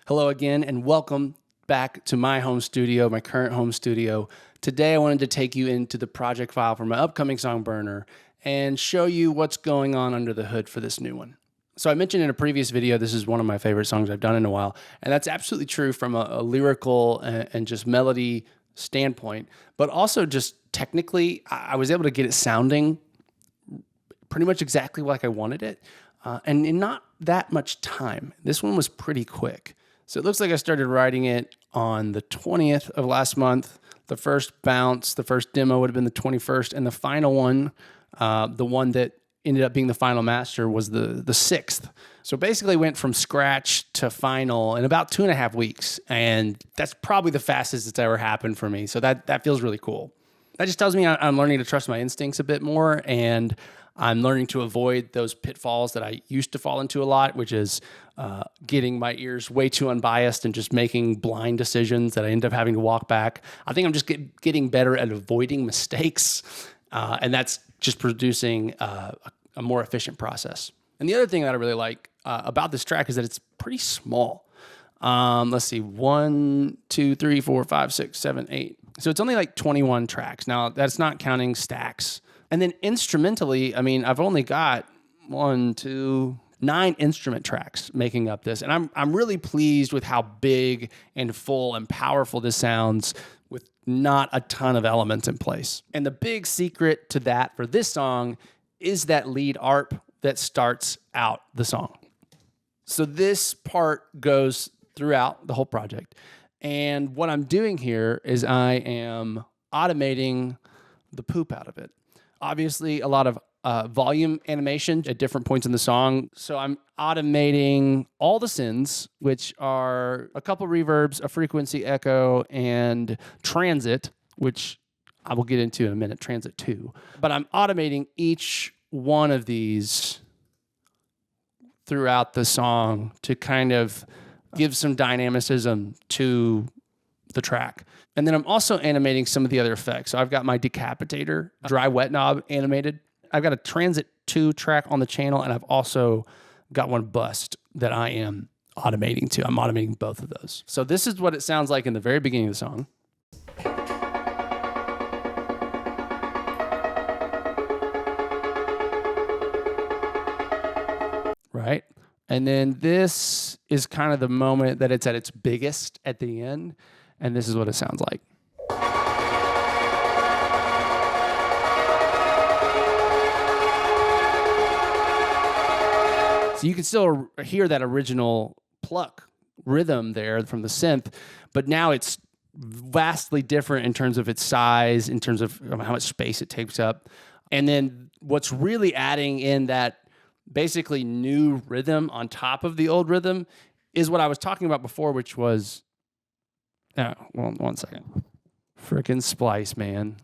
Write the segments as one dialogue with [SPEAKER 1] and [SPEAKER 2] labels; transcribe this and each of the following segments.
[SPEAKER 1] Hello again, and welcome back to my home studio, my current home studio. Today, I wanted to take you into the project file for my upcoming song, Burner, and show you what's going on under the hood for this new one. So I mentioned in a previous video, this is one of my favorite songs I've done in a while, and that's absolutely true from a lyrical and just melody standpoint, but also just technically, I was able to get it sounding pretty much exactly like I wanted it, and in not that much time. This one was pretty quick. So it looks like I started writing it on the 20th of last month. The first bounce, the first demo would have been the 21st, and the final one, the one that ended up being the final master, was the 6th. So basically went from scratch to final in about 2.5 weeks, and that's probably the fastest it's ever happened for me. So that feels really cool. That just tells me I'm learning to trust my instincts a bit more, and I'm learning to avoid those pitfalls that I used to fall into a lot, which is getting my ears way too unbiased and just making blind decisions that I end up having to walk back. I think I'm just getting better at avoiding mistakes, and that's just producing a more efficient process. And the other thing that I really like about this track is that it's pretty small. Let's see, 1, 2, 3, 4, 5, 6, 7, 8. So it's only like 21 tracks. Now, that's not counting stacks. And then instrumentally, I mean, I've only got 9 instrument tracks making up this. And I'm really pleased with how big and full and powerful this sounds with not a ton of elements in place. And the big secret to that for this song is that lead arp that starts out the song. So this part goes throughout the whole project. And what I'm doing here is I am automating the poop out of it. Obviously, a lot of volume animation at different points in the song. So I'm automating all the synths, which are a couple reverbs, a frequency echo, and transit, which I will get into in a minute, transit 2. But I'm automating each one of these throughout the song to kind of give some dynamicism to the track. And then I'm also animating some of the other effects. So I've got my decapitator, dry wet knob animated. I've got a transit 2 track on the channel, and I've also got one bust that I am automating too. I'm automating both of those. So this is what it sounds like in the very beginning of the song. Right? And then this is kind of the moment that it's at its biggest at the end. And this is what it sounds like. So you can still hear that original pluck rhythm there from the synth, but now it's vastly different in terms of its size, in terms of how much space it takes up. And then what's really adding in that basically new rhythm on top of the old rhythm is what I was talking about before, which was... Oh, well, one second. Frickin' Splice, man.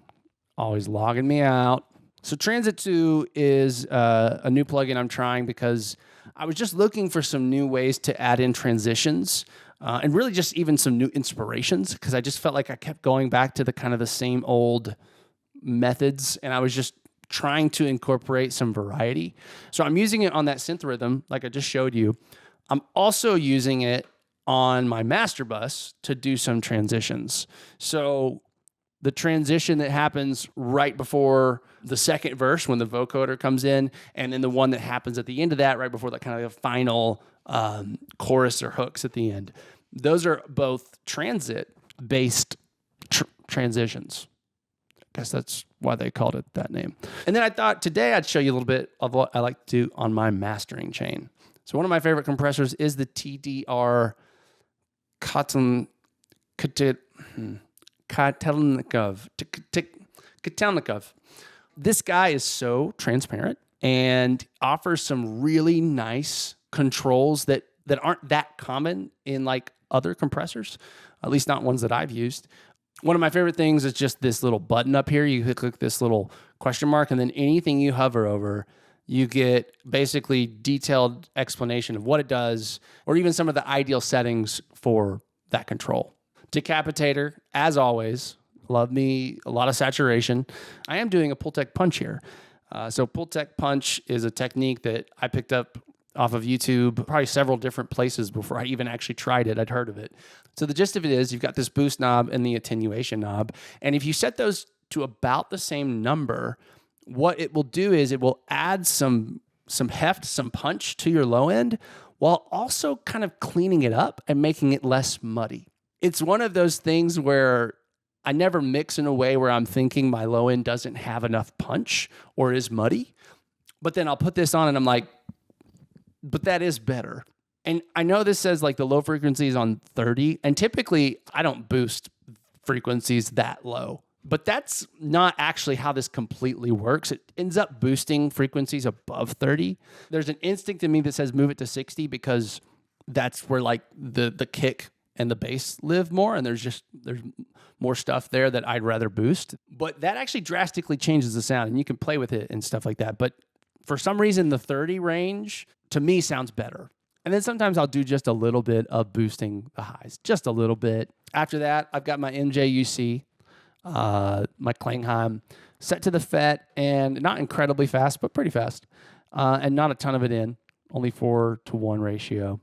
[SPEAKER 1] Always logging me out. So Transit 2 is a new plugin I'm trying because I was just looking for some new ways to add in transitions and really just even some new inspirations, because I just felt like I kept going back to the kind of the same old methods, and I was just trying to incorporate some variety. So I'm using it on that synth rhythm, like I just showed you. I'm also using it on my master bus to do some transitions. So the transition that happens right before the second verse when the vocoder comes in, and then the one that happens at the end of that right before that kind of final chorus or hooks at the end. Those are both transit-based transitions. I guess that's why they called it that name. And then I thought today I'd show you a little bit of what I like to do on my mastering chain. So one of my favorite compressors is the TDR Kotelnikov. This guy is so transparent and offers some really nice controls that aren't that common in like other compressors, at least not ones that I've used. One of my favorite things is just this little button up here. You click this little question mark, and then anything you hover over, you get basically detailed explanation of what it does, or even some of the ideal settings for that control. Decapitator, as always, love me a lot of saturation. I am doing a Pultec punch here. So Pultec punch is a technique that I picked up off of YouTube, probably several different places before I even actually tried it. I'd heard of it. So the gist of it is you've got this boost knob and the attenuation knob. And if you set those to about the same number, what it will do is it will add some heft, some punch to your low end while also kind of cleaning it up and making it less muddy. It's one of those things where I never mix in a way where I'm thinking my low end doesn't have enough punch or is muddy. But then I'll put this on and I'm like, but that is better. And I know this says like the low frequency is on 30, and typically I don't boost frequencies that low. But that's not actually how this completely works. It ends up boosting frequencies above 30. There's an instinct in me that says move it to 60 because that's where like the kick and the bass live more, and there's more stuff there that I'd rather boost. But that actually drastically changes the sound, and you can play with it and stuff like that. But for some reason, the 30 range to me sounds better. And then sometimes I'll do just a little bit of boosting the highs, just a little bit. After that, I've got my MJUC. My Klangheim set to the FET, and not incredibly fast, but pretty fast, and not a ton of it in, only 4-to-1 ratio.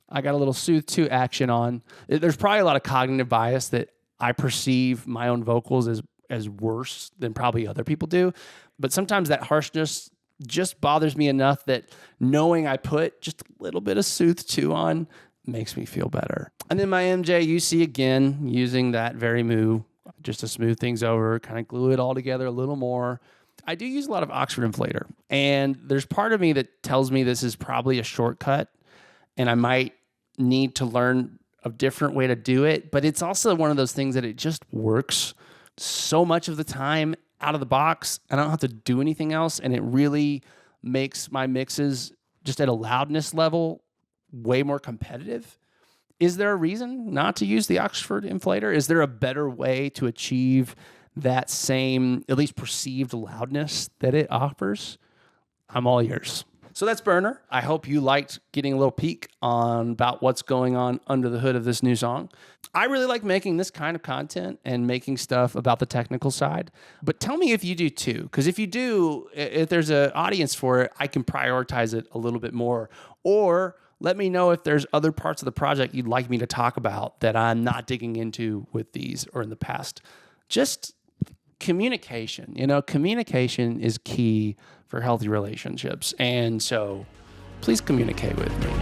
[SPEAKER 1] I got a little Soothe 2 action on. There's probably a lot of cognitive bias that I perceive my own vocals as worse than probably other people do, but sometimes that harshness just bothers me enough that knowing I put just a little bit of Soothe 2 on makes me feel better. And then my MJUC again, using that very move just to smooth things over, kind of glue it all together a little more. I do use a lot of Oxford inflator, and there's part of me that tells me this is probably a shortcut, and I might need to learn a different way to do it, but it's also one of those things that it just works so much of the time out of the box. I don't have to do anything else, and it really makes my mixes just at a loudness level way more competitive. Is there a reason not to use the Oxford inflator? Is there a better way to achieve that same, at least perceived loudness that it offers? I'm all ears. So that's Burner. I hope you liked getting a little peek on about what's going on under the hood of this new song. I really like making this kind of content and making stuff about the technical side. But tell me if you do too, because if you do, if there's an audience for it, I can prioritize it a little bit more. Or let me know if there's other parts of the project you'd like me to talk about that I'm not digging into with these or in the past. Just communication. Communication is key for healthy relationships. And so please communicate with me.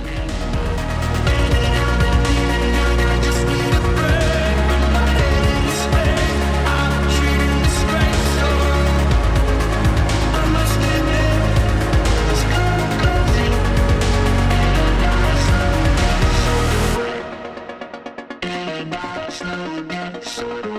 [SPEAKER 2] So